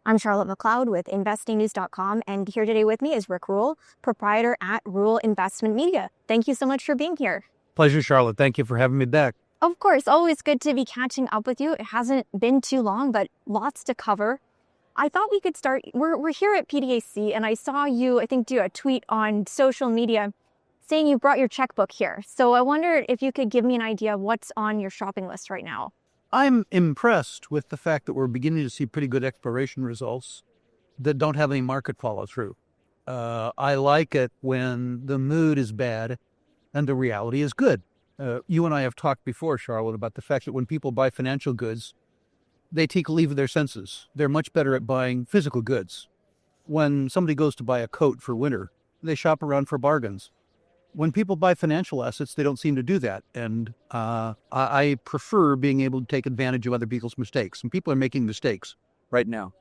I'm Charlotte McLeod with investingnews.com, and here today with me is Rick Rule, proprietor at Rule Investment Media. Thank you so much for being here. Pleasure, Charlotte. Thank you for having me back. Of course, always good to be catching up with you. It hasn't been too long, but lots to cover. I thought we could start. We're here at PDAC, and I saw you, I think, do a tweet on social media saying you brought your checkbook here. So I wondered if you could give me an idea of what's on your shopping list right now. I'm impressed with the fact that we're beginning to see pretty good exploration results that don't have any market follow through. I like it when the mood is bad and the reality is good. You and I have talked before, Charlotte, about the fact that when people buy financial goods, they take leave of their senses. They're much better at buying physical goods. When somebody goes to buy a coat for winter, they shop around for bargains. When people buy financial assets, they don't seem to do that. And I prefer being able to take advantage of other people's mistakes. And people are making mistakes right now.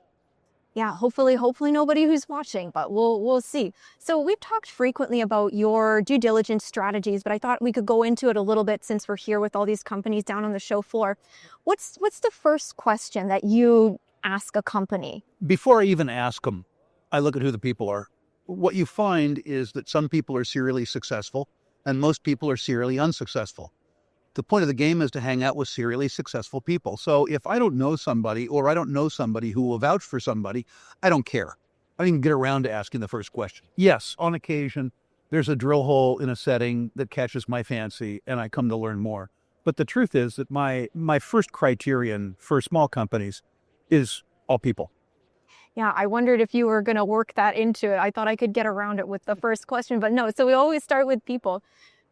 Yeah, hopefully nobody who's watching, but we'll see. So we've talked frequently about your due diligence strategies, but I thought we could go into it a little bit since we're here with all these companies down on the show floor. What's the first question that you ask a company? Before I even ask them, I look at who the people are. What you find is that some people are serially successful and most people are serially unsuccessful. The point of the game is to hang out with serially successful people. So if I don't know somebody or I don't know somebody who will vouch for somebody, I don't care. I didn't get around to asking the first question. Yes, on occasion, there's a drill hole in a setting that catches my fancy and I come to learn more. But the truth is that my first criterion for small companies is all people. Yeah, I wondered if you were going to work that into it. I thought I could get around it with the first question, but no. So we always start with people.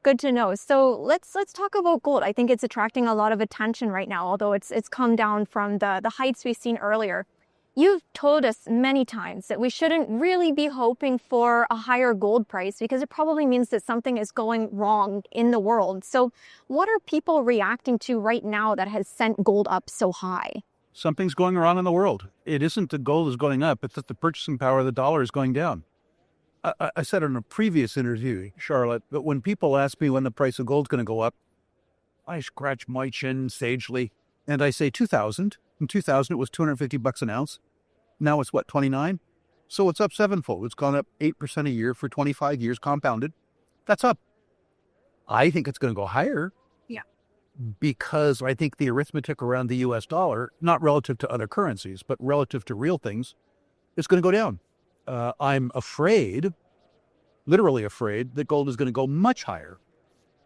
Good to know. So let's talk about gold. I think it's attracting a lot of attention right now, although it's come down from the heights we've seen earlier. You've told us many times that we shouldn't really be hoping for a higher gold price because it probably means that something is going wrong in the world. So what are people reacting to right now that has sent gold up so high? Something's going wrong in the world. It isn't that gold is going up, it's that the purchasing power of the dollar is going down. I said in a previous interview, Charlotte, that when people ask me when the price of gold's going to go up, I scratch my chin sagely and I say 2000. In 2000, it was $250 an ounce. Now it's what, 29? So it's up sevenfold. It's gone up 8% a year for 25 years compounded. That's up. I think it's going to go higher. Yeah. Because I think the arithmetic around the US dollar, not relative to other currencies, but relative to real things, is going to go down. I'm afraid, literally afraid, that gold is going to go much higher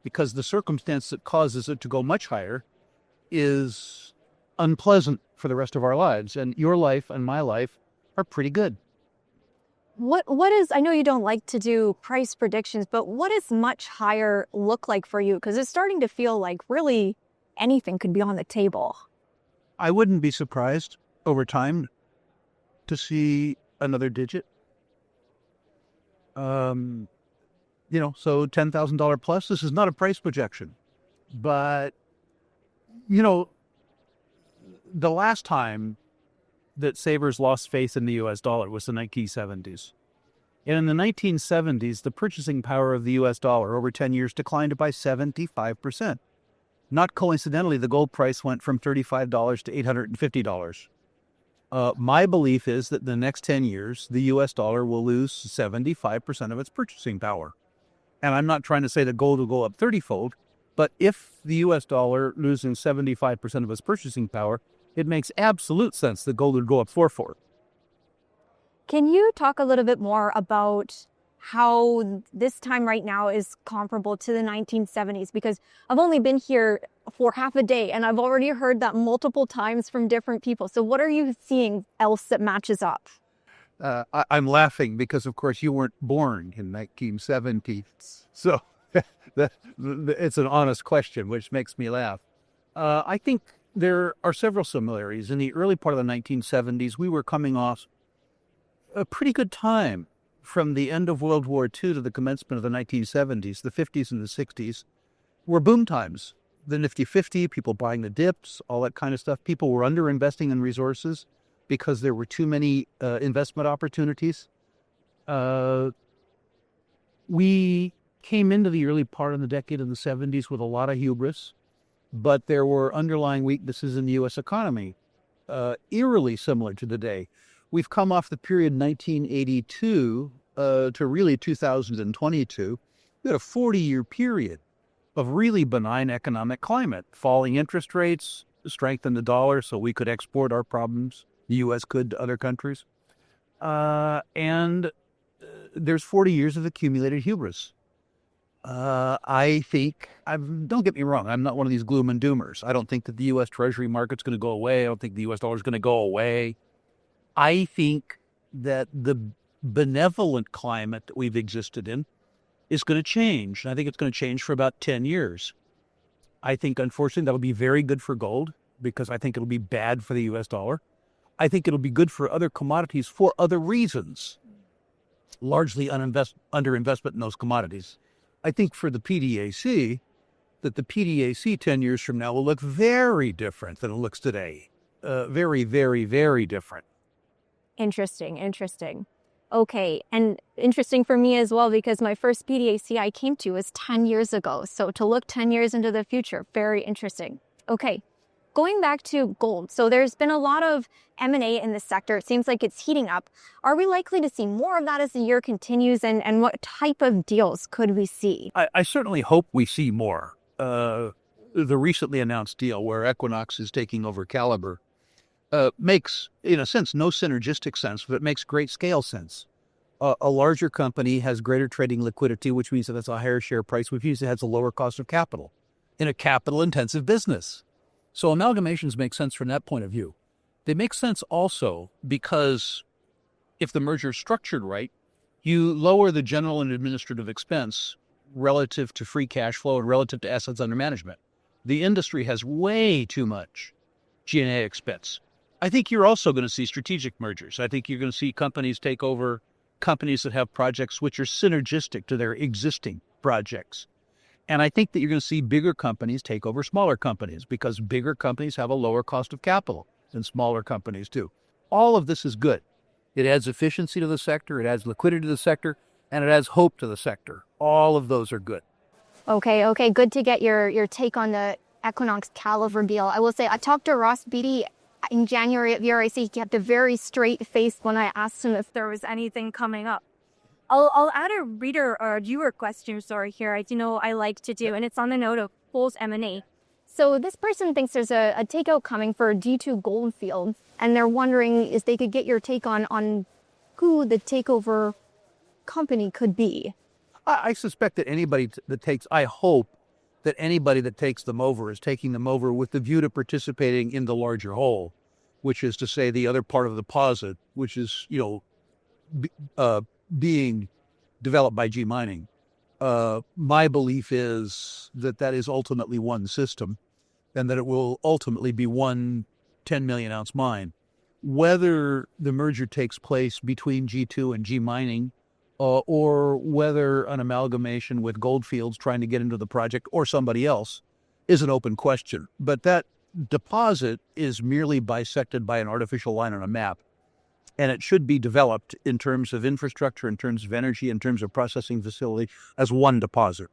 because the circumstance that causes it to go much higher is unpleasant for the rest of our lives. And your life and my life are pretty good. What is, I know you don't like to do price predictions, but what does much higher look like for you? Because it's starting to feel like really anything could be on the table. I wouldn't be surprised over time to see another digit. So $10,000 plus. This is not a price projection, but the last time that savers lost faith in the U.S. dollar was the 1970s. And in the 1970s, the purchasing power of the U.S. dollar over 10 years declined by 75%. Not coincidentally, the gold price went from $35 to $850. My belief is that in the next 10 years, the U.S. dollar will lose 75% of its purchasing power. And I'm not trying to say that gold will go up 30-fold, but if the U.S. dollar losing 75% of its purchasing power, it makes absolute sense that gold would go up 4-fold. Can you talk a little bit more about how this time right now is comparable to the 1970s? Because I've only been here for half a day and I've already heard that multiple times from different people. So what are you seeing else that matches up? I'm laughing because, of course, you weren't born in 1970. So it's an honest question, which makes me laugh. I think there are several similarities. In the early part of the 1970s, we were coming off a pretty good time from the end of World War II to the commencement of the 1970s. The 50s and the 60s were boom times. The Nifty 50, people buying the dips, all that kind of stuff. People were underinvesting in resources because there were too many investment opportunities. We came into the early part of the decade in the 70s with a lot of hubris, but there were underlying weaknesses in the U.S. economy, eerily similar to today. we've come off the period 1982 to really 2022. We had a 40-year period of really benign economic climate, falling interest rates, strengthened the dollar so we could export our problems, the U.S. could to other countries. And there's 40 years of accumulated hubris. I think, don't get me wrong, I'm not one of these gloom and doomers. I don't think that the U.S. Treasury market's going to go away. I don't think the U.S. dollar is going to go away. I think that the benevolent climate that we've existed in is going to change. And I think it's going to change for about 10 years. I think, unfortunately, that'll be very good for gold because I think it'll be bad for the U.S. dollar. I think it'll be good for other commodities for other reasons, largely underinvestment in those commodities. I think for the PDAC, that the PDAC 10 years from now will look very different than it looks today. Very, very, very different. Interesting. Okay, and interesting for me as well because my first PDAC I came to was 10 years ago. So to look 10 years into the future, very interesting. Okay, going back to gold. So there's been a lot of M&A in this sector. It seems like it's heating up. Are we likely to see more of that as the year continues? And what type of deals could we see? I certainly hope we see more. The recently announced deal where Equinox is taking over Calibre makes, in a sense, no synergistic sense, but it makes great scale sense. A larger company has greater trading liquidity, which means that it's a higher share price, which means it has a lower cost of capital in a capital-intensive business. So amalgamations make sense from that point of view. They make sense also because if the merger is structured right, you lower the general and administrative expense relative to free cash flow and relative to assets under management. The industry has way too much G&A expense. I think you're also going to see strategic mergers. I think you're going to see companies take over companies that have projects which are synergistic to their existing projects. And I think that you're going to see bigger companies take over smaller companies because bigger companies have a lower cost of capital than smaller companies do. All of this is good. It adds efficiency to the sector, it adds liquidity to the sector, and it adds hope to the sector. All of those are good. Okay. Good to get your take on the Equinox Calibre deal. I will say I talked to Ross Beatty in January at VRIC. He kept a very straight face when I asked him if there was anything coming up. I'll add a reader or viewer question here. I like to do, and it's on the note of Coal's M&A. So this person thinks there's a takeout coming for D2 Goldfield, and they're wondering if they could get your take on who the takeover company could be. I suspect that I hope that anybody that takes them over is taking them over with the view to participating in the larger whole, which is to say the other part of the deposit, which is, being developed by G Mining. My belief is that is ultimately one system and that it will ultimately be one 10 million ounce mine. Whether the merger takes place between G2 and G Mining or whether an amalgamation with Goldfields trying to get into the project or somebody else is an open question. But that deposit is merely bisected by an artificial line on a map. And it should be developed in terms of infrastructure, in terms of energy, in terms of processing facility as one deposit.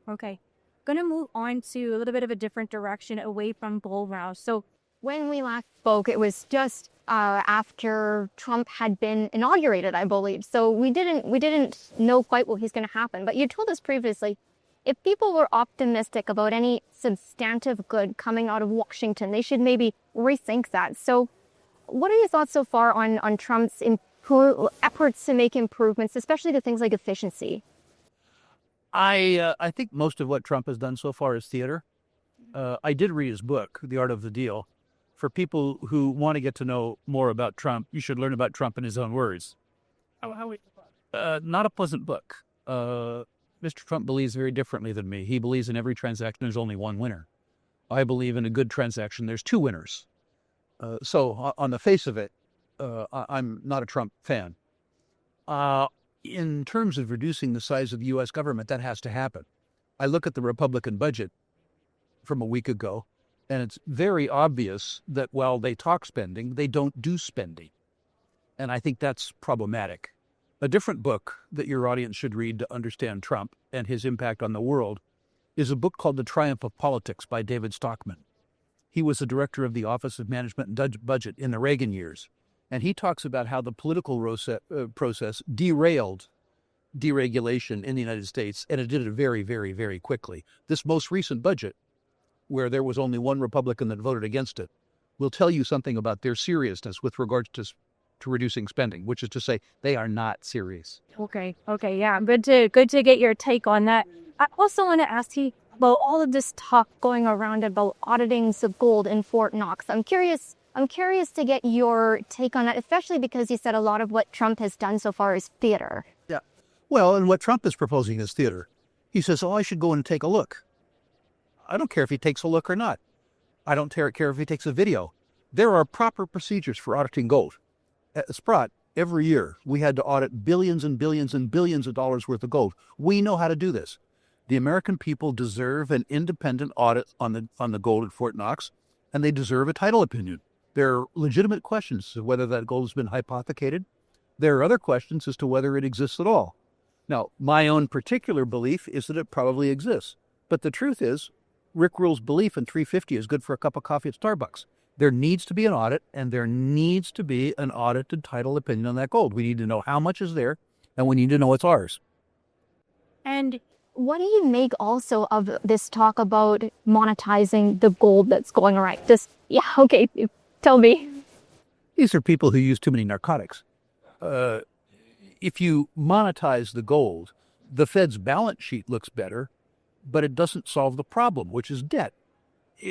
Okay. Going to move on to a little bit of a different direction away from Bull Rouse. So when we last spoke, it was just after Trump had been inaugurated, I believe. So we didn't know quite what was going to happen. But you told us previously, if people were optimistic about any substantive good coming out of Washington, they should maybe rethink that. So what are your thoughts so far on Trump's efforts to make improvements, especially to things like efficiency? I think most of what Trump has done so far is theater. I did read his book, The Art of the Deal. For people who want to get to know more about Trump, you should learn about Trump in his own words. Not a pleasant book. Mr. Trump believes very differently than me. He believes in every transaction there's only one winner. I believe in a good transaction there's two winners. So on the face of it, I'm not a Trump fan. In terms of reducing the size of the U.S. government, that has to happen. I look at the Republican budget from a week ago, and it's very obvious that while they talk spending, they don't do spending. And I think that's problematic. A different book that your audience should read to understand Trump and his impact on the world is a book called The Triumph of Politics by David Stockman. He was the director of the Office of Management and Budget in the Reagan years. And he talks about how the political process derailed deregulation in the United States, and it did it very, very, very quickly. This most recent budget, where there was only one Republican that voted against it, will tell you something about their seriousness with regards to reducing spending, which is to say they are not serious. Okay, yeah, good to get your take on that. I also want to ask you about all of this talk going around about auditing the gold in Fort Knox. I'm curious to get your take on that, especially because you said a lot of what Trump has done so far is theater. Yeah. Well, and what Trump is proposing is theater. He says, I should go and take a look. I don't care if he takes a look or not. I don't care if he takes a video. There are proper procedures for auditing gold. At Sprott, every year, we had to audit billions and billions and billions of dollars worth of gold. We know how to do this. The American people deserve an independent audit on the gold at Fort Knox, and they deserve a title opinion. There are legitimate questions as to whether that gold has been hypothecated. There are other questions as to whether it exists at all. Now, my own particular belief is that it probably exists. But the truth is, Rick Rule's belief in 350 is good for a cup of coffee at Starbucks. There needs to be an audit, and there needs to be an audited title opinion on that gold. We need to know how much is there, and we need to know it's ours. And what do you make also of this talk about monetizing the gold that's going around? Tell me. These are people who use too many narcotics. If you monetize the gold, the Fed's balance sheet looks better, but it doesn't solve the problem, which is debt.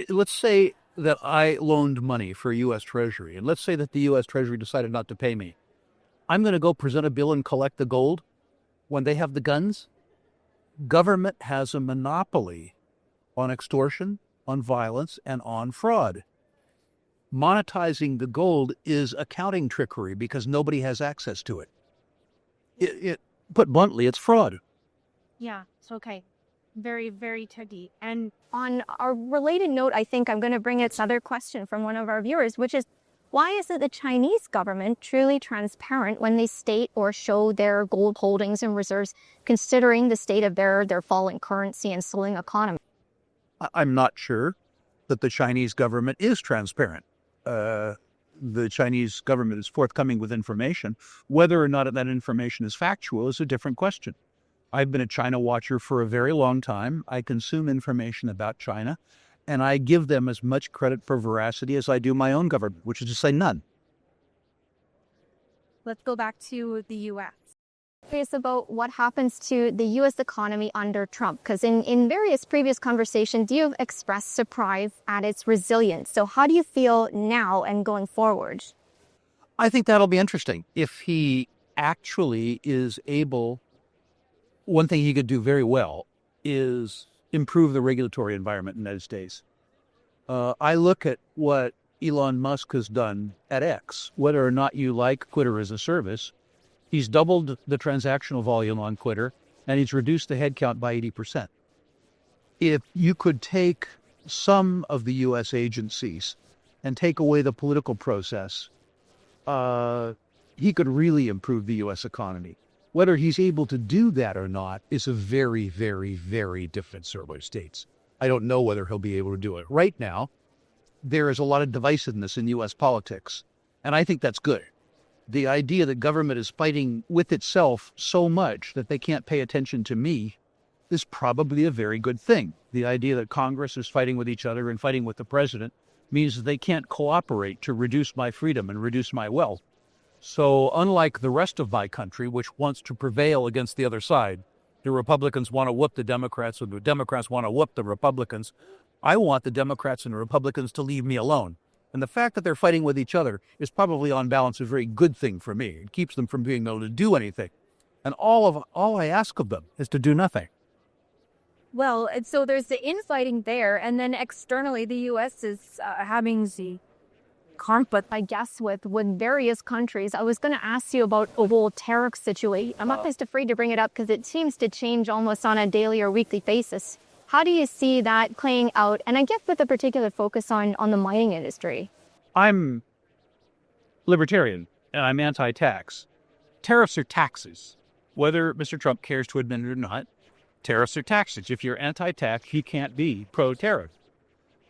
Let's say that I loaned money for U.S. Treasury, and let's say that the U.S. Treasury decided not to pay me. I'm going to go present a bill and collect the gold when they have the guns. Government has a monopoly on extortion, on violence, and on fraud. Monetizing the gold is accounting trickery because nobody has access to it. Put bluntly, it's fraud. Yeah, it's okay. Very, very tricky. And on a related note, I think I'm going to bring this other question from one of our viewers, which is, why isn't the Chinese government truly transparent when they state or show their gold holdings and reserves, considering the state of their falling currency and slowing economy? I'm not sure that the Chinese government is transparent. The Chinese government is forthcoming with information. Whether or not that information is factual is a different question. I've been a China watcher for a very long time. I consume information about China, and I give them as much credit for veracity as I do my own government, which is to say none. Let's go back to the U.S. Curious about what happens to the U.S. economy under Trump, because in various previous conversations, you've expressed surprise at its resilience. So how do you feel now and going forward? I think that'll be interesting. If he actually is able, one thing he could do very well is improve the regulatory environment in the United States. I look at what Elon Musk has done at X. Whether or not you like Twitter as a service, he's doubled the transactional volume on Twitter, and he's reduced the headcount by 80%. If you could take some of the U.S. agencies and take away the political process, he could really improve the U.S. economy. Whether he's able to do that or not is a very, very, very different story of states. I don't know whether he'll be able to do it. Right now, there is a lot of divisiveness in U.S. politics, and I think that's good. The idea that government is fighting with itself so much that they can't pay attention to me is probably a very good thing. The idea that Congress is fighting with each other and fighting with the president means that they can't cooperate to reduce my freedom and reduce my wealth. So unlike the rest of my country, which wants to prevail against the other side, the Republicans want to whoop the Democrats, or the Democrats want to whoop the Republicans. I want the Democrats and the Republicans to leave me alone. And the fact that they're fighting with each other is probably on balance a very good thing for me. It keeps them from being able to do anything. And all I ask of them is to do nothing. Well, and so there's the infighting there, and then externally the U.S. is having the conflict, I guess, with various countries. I was going to ask you about the whole tariff situation. I'm not just afraid to bring it up because it seems to change almost on a daily or weekly basis. How do you see that playing out? And I guess with a particular focus on the mining industry. I'm libertarian, and I'm anti-tax. Tariffs are taxes. Whether Mr. Trump cares to admit it or not, tariffs are taxes. If you're anti-tax, you can't be pro-tariff.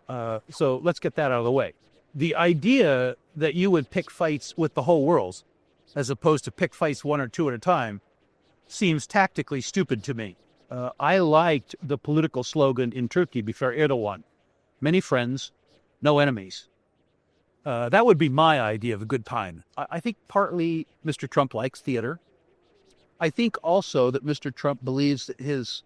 So let's get that out of the way. The idea that you would pick fights with the whole world as opposed to pick fights one or two at a time seems tactically stupid to me. I liked the political slogan in Turkey before Erdogan: many friends, no enemies. That would be my idea of a good time. I think partly Mr. Trump likes theater. I think also that Mr. Trump believes that his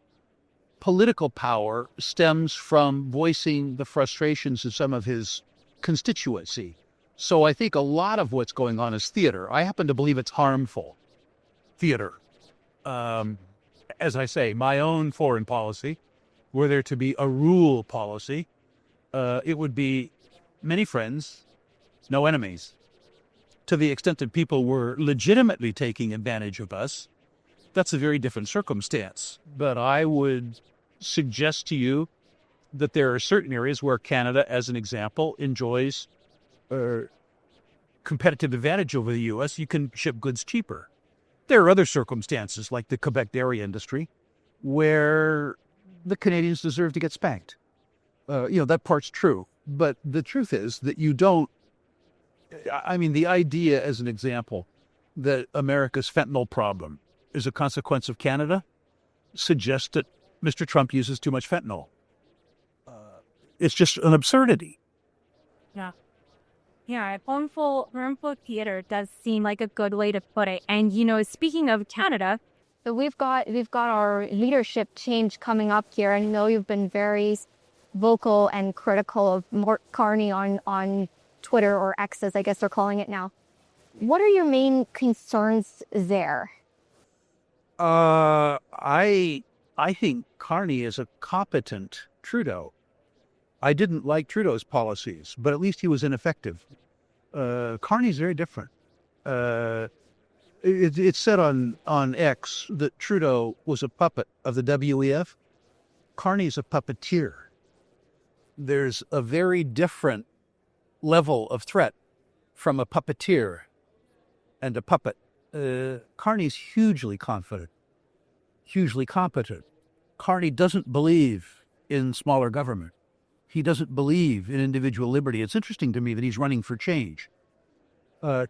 political power stems from voicing the frustrations of some of his constituency. So I think a lot of what's going on is theater. I happen to believe it's harmful theater. As I say, my own foreign policy, were there to be a rule policy, it would be many friends, no enemies. To the extent that people were legitimately taking advantage of us, that's a very different circumstance. But I would suggest to you that there are certain areas where Canada, as an example, enjoys competitive advantage over the U.S. You can ship goods cheaper. There are other circumstances, like the Quebec dairy industry, where the Canadians deserve to get spanked. That part's true. But the truth is that you don't, the idea, as an example, that America's fentanyl problem is a consequence of Canada suggests that Mr. Trump uses too much fentanyl. It's just an absurdity. Yeah. Yeah, harmful theater does seem like a good way to put it. And, speaking of Canada, so we've got our leadership change coming up here. I know you've been very vocal and critical of Mark Carney on Twitter, or X, as I guess they're calling it now. What are your main concerns there? I think Carney is a competent Trudeau. I didn't like Trudeau's policies, but at least he was ineffective. Carney's very different. It's said on X that Trudeau was a puppet of the WEF. Carney's a puppeteer. There's a very different level of threat from a puppeteer and a puppet. Carney's hugely confident, hugely competent. Carney doesn't believe in smaller government. He doesn't believe in individual liberty. It's interesting to me that he's running for change.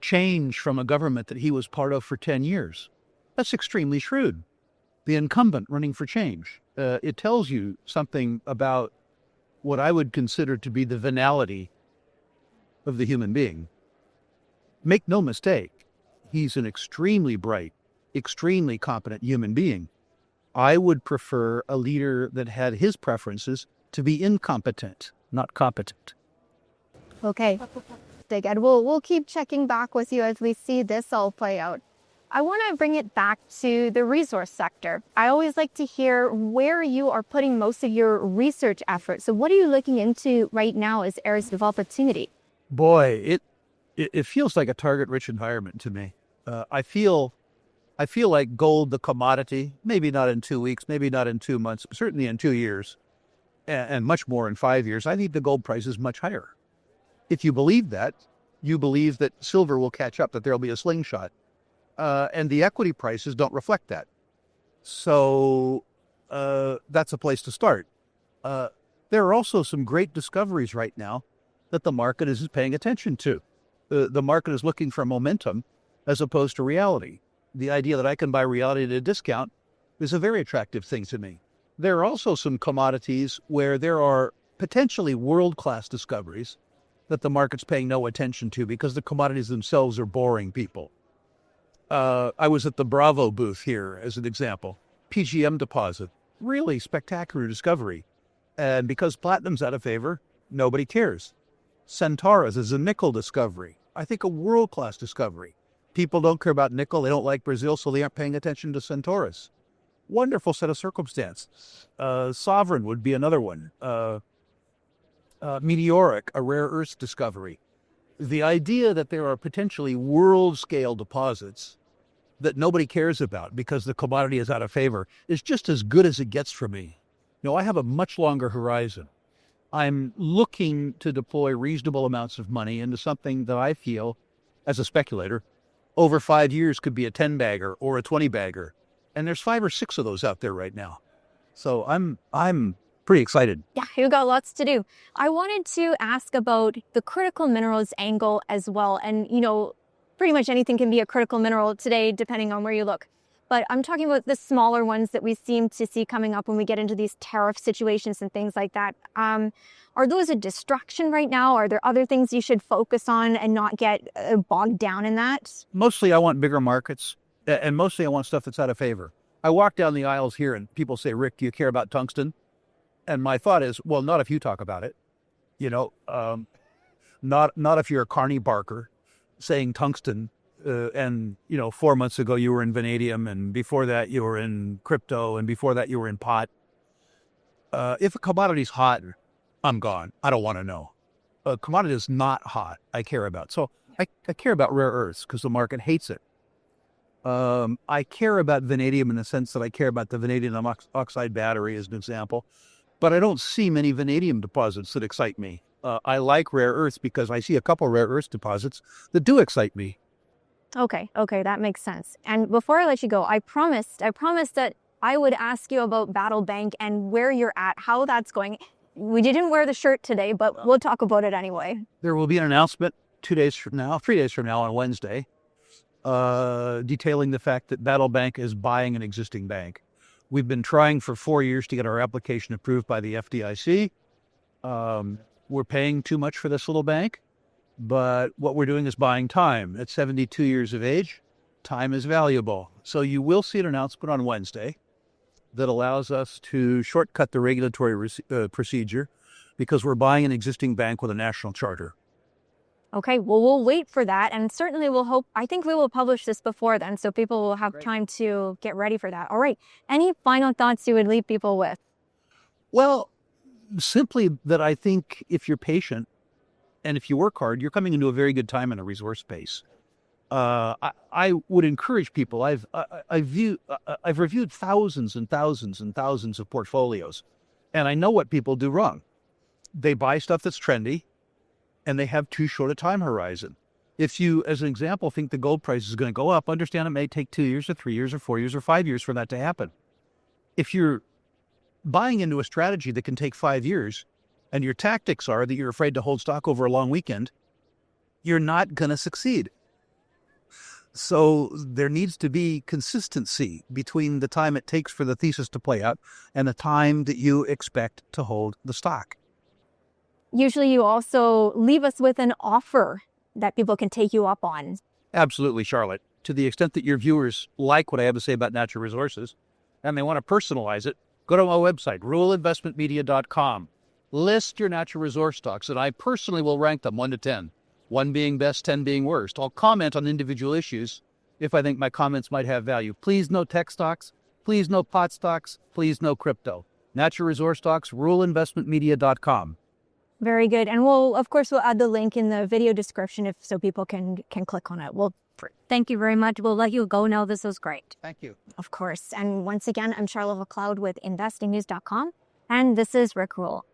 Change from a government that he was part of for 10 years. That's extremely shrewd. The incumbent running for change. It tells you something about what I would consider to be the venality of the human being. Make no mistake, he's an extremely bright, extremely competent human being. I would prefer a leader that had his preferences to be incompetent, not competent. Okay. And we'll keep checking back with you as we see this all play out. I want to bring it back to the resource sector. I always like to hear where you are putting most of your research efforts. So what are you looking into right now as areas of opportunity? Boy, it feels like a target-rich environment to me. I feel like gold, the commodity, maybe not in 2 weeks, maybe not in 2 months, but certainly in 2 years, and much more in 5 years. I think the gold price is much higher. If you believe that, you believe that silver will catch up, that there'll be a slingshot. And the equity prices don't reflect that. So that's a place to start. There are also some great discoveries right now that the market isn't paying attention to. The market is looking for momentum as opposed to reality. The idea that I can buy reality at a discount is a very attractive thing to me. There are also some commodities where there are potentially world-class discoveries that the market's paying no attention to because the commodities themselves are boring people. I was at the Bravo booth here as an example. PGM deposit, really spectacular discovery. And because platinum's out of favor, nobody cares. Centaurus is a nickel discovery. I think a world-class discovery. People don't care about nickel. They don't like Brazil, so they aren't paying attention to Centaurus. Wonderful set of circumstance. Sovereign would be another one. Meteoric, a rare earth discovery. The idea that there are potentially world-scale deposits that nobody cares about because the commodity is out of favor is just as good as it gets for me. I have a much longer horizon. I'm looking to deploy reasonable amounts of money into something that I feel, as a speculator, over 5 years could be a 10-bagger or a 20-bagger. And there's 5 or 6 of those out there right now. So I'm pretty excited. Yeah, you got lots to do. I wanted to ask about the critical minerals angle as well. And, pretty much anything can be a critical mineral today, depending on where you look. But I'm talking about the smaller ones that we seem to see coming up when we get into these tariff situations and things like that. Are those a distraction right now? Are there other things you should focus on and not get bogged down in that? Mostly I want bigger markets, and mostly I want stuff that's out of favor. I walk down the aisles here and people say, Rick, do you care about tungsten? And my thought is, well, not if you talk about it. Not if you're a Carney barker saying tungsten. And 4 months ago you were in vanadium, and before that you were in crypto, and before that you were in pot. If a commodity's hot, I'm gone. I don't want to know. A commodity is not hot, I care about. So I care about rare earths because the market hates it. I care about vanadium in the sense that I care about the vanadium oxide battery as an example, but I don't see many vanadium deposits that excite me. I like rare earths because I see a couple rare earth deposits that do excite me. Okay, that makes sense. And before I let you go, I promised that I would ask you about Battle Bank and where you're at, how that's going. We didn't wear the shirt today, but we'll talk about it anyway. There will be an announcement 3 days from now on Wednesday, detailing the fact that Battle Bank is buying an existing bank. We've been trying for 4 years to get our application approved by the FDIC. We're paying too much for this little bank, but what we're doing is buying time. At 72 years of age, time is valuable. So you will see an announcement on Wednesday that allows us to shortcut the regulatory procedure because we're buying an existing bank with a national charter. Okay, well, we'll wait for that, and certainly I think we will publish this before then, so people will have time to get ready for that. All right, any final thoughts you would leave people with? Well, simply that I think if you're patient and if you work hard, you're coming into a very good time in a resource space. I would encourage people. I've reviewed thousands and thousands and thousands of portfolios, and I know what people do wrong. They buy stuff that's trendy, and they have too short a time horizon. If you, as an example, think the gold price is going to go up, understand it may take 2 years or 3 years or 4 years or 5 years for that to happen. If you're buying into a strategy that can take 5 years, and your tactics are that you're afraid to hold stock over a long weekend, you're not going to succeed. So there needs to be consistency between the time it takes for the thesis to play out and the time that you expect to hold the stock. Usually you also leave us with an offer that people can take you up on. Absolutely, Charlotte. To the extent that your viewers like what I have to say about natural resources and they want to personalize it, go to my website, ruralinvestmentmedia.com. List your natural resource stocks, and I personally will rank them 1 to 10. 1 being best, 10 being worst. I'll comment on individual issues if I think my comments might have value. Please no tech stocks. Please no pot stocks. Please no crypto. Natural resource stocks, ruralinvestmentmedia.com. Very good. And we'll add the link in the video description so people can click on it. Well, thank you very much. We'll let you go now. This was great. Thank you. Of course. And once again, I'm Charlotte McLeod with investingnews.com. And this is Rick Rule.